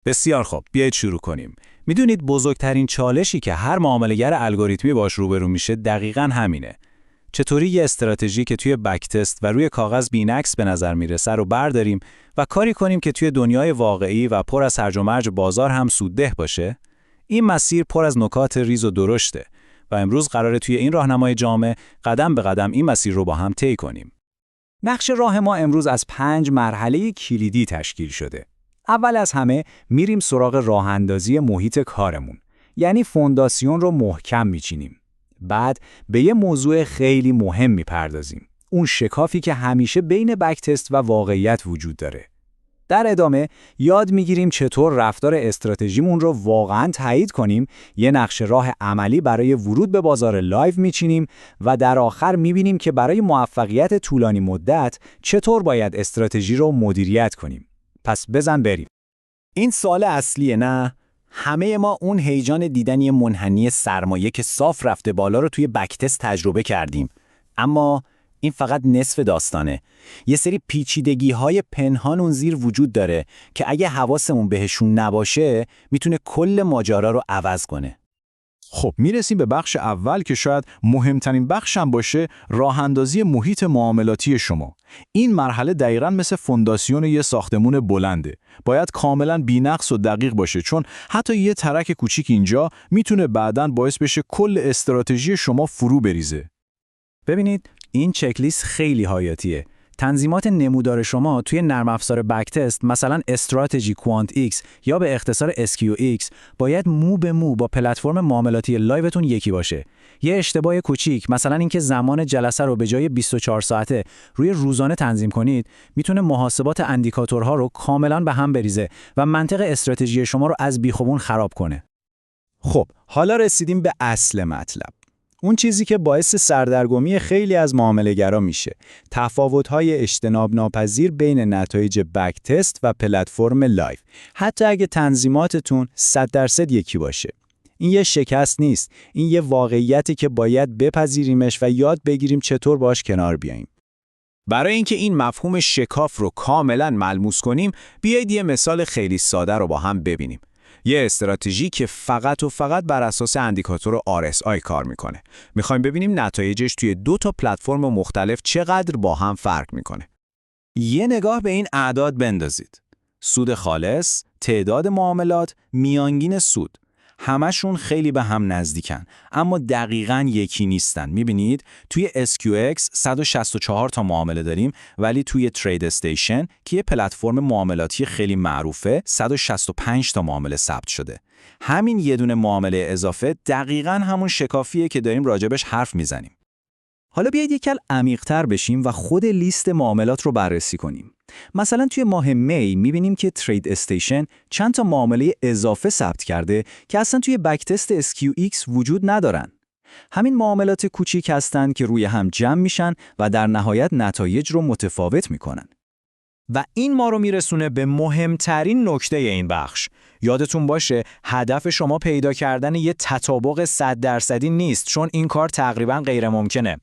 بسیار خوب، بیایید شروع کنیم. میدونید بزرگترین چالشی که هر معامله‌گر الگوریتمی باش روبرو میشه دقیقاً همینه. چطوری یه استراتژی که توی بک تست و روی کاغذ بی‌نقص به نظر میرسه رو برداریم و کاری کنیم که توی دنیای واقعی و پر از هرج و مرج بازار هم سودده باشه؟ این مسیر پر از نکات ریز و درشته و امروز قراره توی این راهنمای جامع قدم به قدم این مسیر رو با هم طی کنیم. نقشه راه ما امروز از 5 مرحله کلیدی تشکیل شده. اول از همه میریم سراغ راه‌اندازی محیط کارمون. یعنی فونداسیون رو محکم میچینیم. بعد به یه موضوع خیلی مهم میپردازیم. اون شکافی که همیشه بین بک تست و واقعیت وجود داره. در ادامه یاد میگیریم چطور رفتار استراتژیمون رو واقعاً تایید کنیم، یه نقشه راه عملی برای ورود به بازار لایو میچینیم و در آخر میبینیم که برای موفقیت طولانی مدت چطور باید استراتژی رو مدیریت کنیم. پس بزن بریم. این سوال اصلیه نه؟ همه ما اون هیجان دیدن یه منحنی سرمایه که صاف رفته بالا رو توی بک تست تجربه کردیم. اما این فقط نصف داستانه. یه سری پیچیدگی‌های پنهان اون زیر وجود داره که اگه حواسمون بهشون نباشه میتونه کل ماجرا رو عوض کنه. خب میرسیم به بخش اول که شاید مهمترین بخشم باشه، راه‌اندازی محیط معاملاتی شما. این مرحله دقیقاً مثل فونداسیون یه ساختمون بلنده. باید کاملاً بی‌نقص و دقیق باشه، چون حتی یه ترک کوچیک اینجا میتونه بعداً باعث بشه کل استراتژی شما فرو بریزه. ببینید این چکلیست خیلی حیاتیه. تنظیمات نمودار شما توی نرم افزار بک تست، مثلا استراتژی کوانت ایکس یا به اختصار SQX، باید مو به مو با پلتفرم معاملاتی لایوتون یکی باشه. یه اشتباه کوچیک، مثلا اینکه زمان جلسه رو به جای 24 ساعته روی روزانه تنظیم کنید، میتونه محاسبات اندیکاتورها رو کاملا به هم بریزه و منطق استراتژی شما رو از بیخوبون خراب کنه. خب، حالا رسیدیم به اصل مطلب. اون چیزی که باعث سردرگمی خیلی از معامله‌گرا میشه، تفاوت‌های اجتناب ناپذیر بین نتایج بک تست و پلتفرم لایو، حتی اگه تنظیماتتون 100% یکی باشه. این یه شکست نیست، این یه واقعیتی که باید بپذیریمش و یاد بگیریم چطور باش کنار بیاییم. برای اینکه این مفهوم شکاف رو کاملاً ملموس کنیم، بیایید یه مثال خیلی ساده رو با هم ببینیم. یه استراتژی که فقط و فقط بر اساس اندیکاتور RSI کار میکنه. میخوایم ببینیم نتایجش توی 2 تا پلتفرم مختلف چقدر با هم فرق میکنه. یه نگاه به این اعداد بندازید. سود خالص، تعداد معاملات، میانگین سود. همشون خیلی به هم نزدیکن، اما دقیقاً یکی نیستن. میبینید توی SQX 164 تا معامله داریم، ولی توی ترید استیشن که یه پلتفرم معاملاتی خیلی معروفه 165 تا معامله ثبت شده. همین یه دونه معامله اضافه دقیقاً همون شکافیه که داریم راجبش حرف میزنیم. حالا بیایید یک کم عمیق‌تر بشیم و خود لیست معاملات رو بررسی کنیم. مثلا توی ماه می می‌بینیم که ترید استیشن چند تا معامله اضافه ثبت کرده که اصلا توی بک تست SQX وجود ندارن. همین معاملات کوچیک هستن که روی هم جمع میشن و در نهایت نتایج رو متفاوت میکنن. و این ما رو میرسونه به مهمترین نکته این بخش. یادتون باشه هدف شما پیدا کردن یه تطابق 100% نیست، چون این کار تقریباً غیر ممکنه.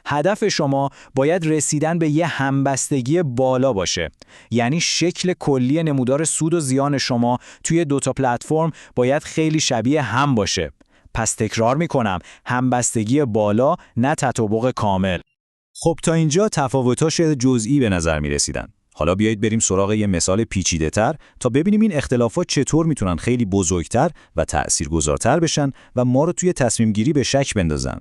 هدف شما باید رسیدن به یه همبستگی بالا باشه. یعنی شکل کلی نمودار سود و زیان شما توی 2 تا پلتفرم باید خیلی شبیه هم باشه. پس تکرار میکنم، همبستگی بالا، نه تطابق کامل. خب تا اینجا تفاوت‌هاش جزئی به نظر میرسیدن. حالا بیایید بریم سراغ یه مثال پیچیده‌تر تا ببینیم این اختلافات چطور میتونن خیلی بزرگتر و تأثیرگذارتر بشن و ما رو توی تصمیم گیری به شک بندازن.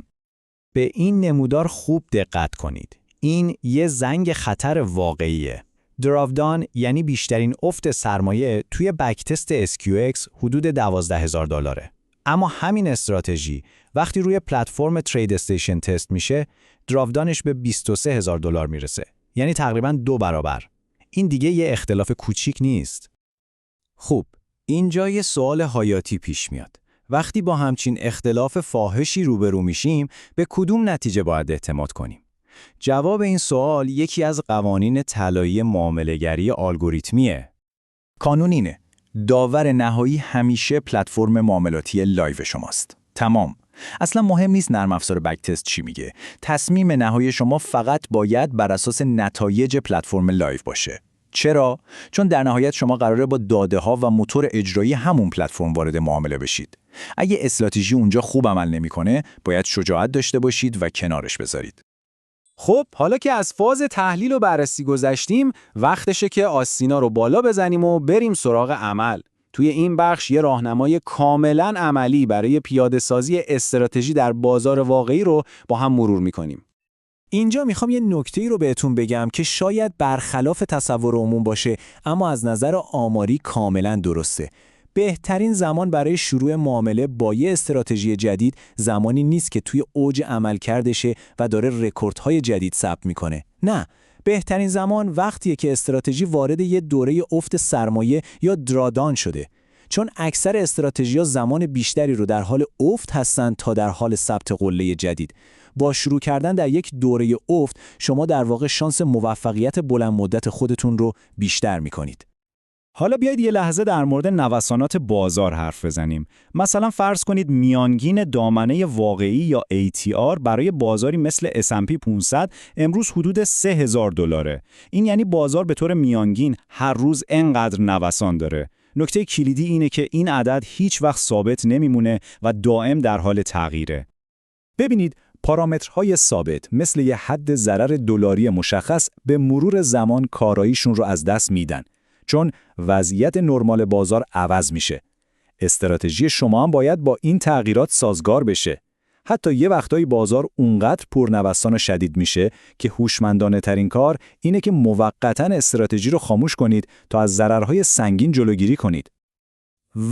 به این نمودار خوب دقت کنید. این یه زنگ خطر واقعیه. دراودان یعنی بیشترین افت سرمایه توی بک تست SQX حدود $12,000. اما همین استراتژی وقتی روی پلتفرم ترید استیشن تست میشه، دراودانش به $23,000 میرسه. یعنی تقریباً 2 برابر. این دیگه یه اختلاف کوچیک نیست. خوب، اینجا یه سوال حیاتی پیش میاد. وقتی با همچین اختلاف فاحشی روبرو میشیم، به کدوم نتیجه باید اعتماد کنیم؟ جواب این سوال یکی از قوانین طلایی معامله‌گری الگوریتمیه. قانون اینه: داور نهایی همیشه پلتفرم معاملاتی لایو شماست. تمام. اصلا مهم نیست نرم افزار بک تست چی میگه. تصمیم نهایی شما فقط باید بر اساس نتایج پلتفرم لایو باشه. چرا؟ چون در نهایت شما قراره با داده‌ها و موتور اجرایی همون پلتفرم وارد معامله بشید. اگه استراتژی اونجا خوب عمل نمی‌کنه، باید شجاعت داشته باشید و کنارش بذارید. خب حالا که از فاز تحلیل و بررسی گذشتیم، وقتشه که آستینا رو بالا بزنیم و بریم سراغ عمل. توی این بخش یه راهنمای کاملاً عملی برای پیاده‌سازی استراتژی در بازار واقعی رو با هم مرور می‌کنیم. اینجا میخوام یه نکته‌ای رو بهتون بگم که شاید برخلاف تصور عموم باشه، اما از نظر آماری کاملاً درسته. بهترین زمان برای شروع معامله با یه استراتژی جدید زمانی نیست که توی اوج عملکردشه و داره رکوردهای جدید ثبت میکنه. نه، بهترین زمان وقتیه که استراتژی وارد یه دوره افت سرمایه یا درادان شده. چون اکثر استراتژی‌ها زمان بیشتری رو در حال افت هستن تا در حال ثبت قله جدید. با شروع کردن در یک دوره افت، شما در واقع شانس موفقیت بلند مدت خودتون رو بیشتر می‌کنید. حالا بیایید یه لحظه در مورد نوسانات بازار حرف بزنیم. مثلا فرض کنید میانگین دامنه واقعی یا ATR برای بازاری مثل S&P 500 امروز حدود $3000. این یعنی بازار به طور میانگین هر روز انقدر نوسان داره. نکته کلیدی اینه که این عدد هیچ وقت ثابت نمیمونه و دائم در حال تغییره. ببینید، پارامترهای ثابت مثل یه حد ضرر دلاری مشخص به مرور زمان کاراییشون رو از دست میدن. چون وضعیت نرمال بازار عوض میشه. استراتژی شما هم باید با این تغییرات سازگار بشه. حتی یه وقتایی بازار اونقدر پرنوسان و شدید میشه که هوشمندانه ترین کار اینه که موقتاً استراتژی رو خاموش کنید تا از ضررهای سنگین جلوگیری کنید.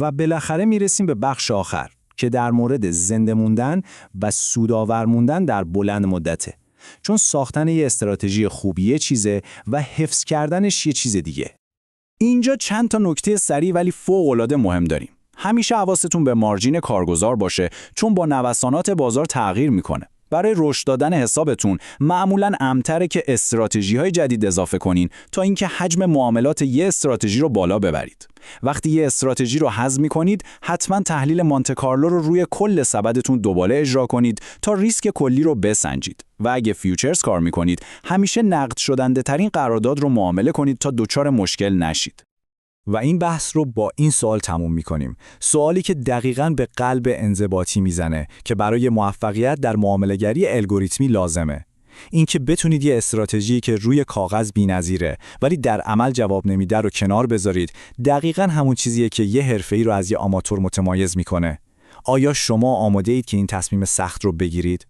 و بالاخره میرسیم به بخش آخر که در مورد زنده موندن و سودآور موندن در بلند مدته. چون ساختن یه استراتژی خوب یه چیزه و حفظ کردنش یه چیز دیگه. اینجا چند تا نکته سریع ولی فوق‌العاده مهم داریم. همیشه حواستون به مارجین کارگزار باشه، چون با نوسانات بازار تغییر میکنه. برای رشد دادن حسابتون معمولاً امتره که استراتژی‌های جدید اضافه کنین تا اینکه حجم معاملات یه استراتژی رو بالا ببرید. وقتی یه استراتژی رو هضم می‌کنید، حتما تحلیل مونته کارلو رو روی کل سبدتون دوباره اجرا کنید تا ریسک کلی رو بسنجید. و اگه فیوچرز کار می‌کنید، همیشه نقد شدنده ترین قرارداد رو معامله کنید تا دچار مشکل نشید. و این بحث رو با این سوال تموم می‌کنیم. سوالی که دقیقاً به قلب انضباطی میزنه که برای موفقیت در معامله‌گری الگوریتمی لازمه. این که بتونید یه استراتژی که روی کاغذ بی‌نظیره ولی در عمل جواب نمیده رو کنار بذارید، دقیقاً همون چیزیه که یه حرفه‌ای رو از یه آماتور متمایز میکنه. آیا شما آماده اید که این تصمیم سخت رو بگیرید؟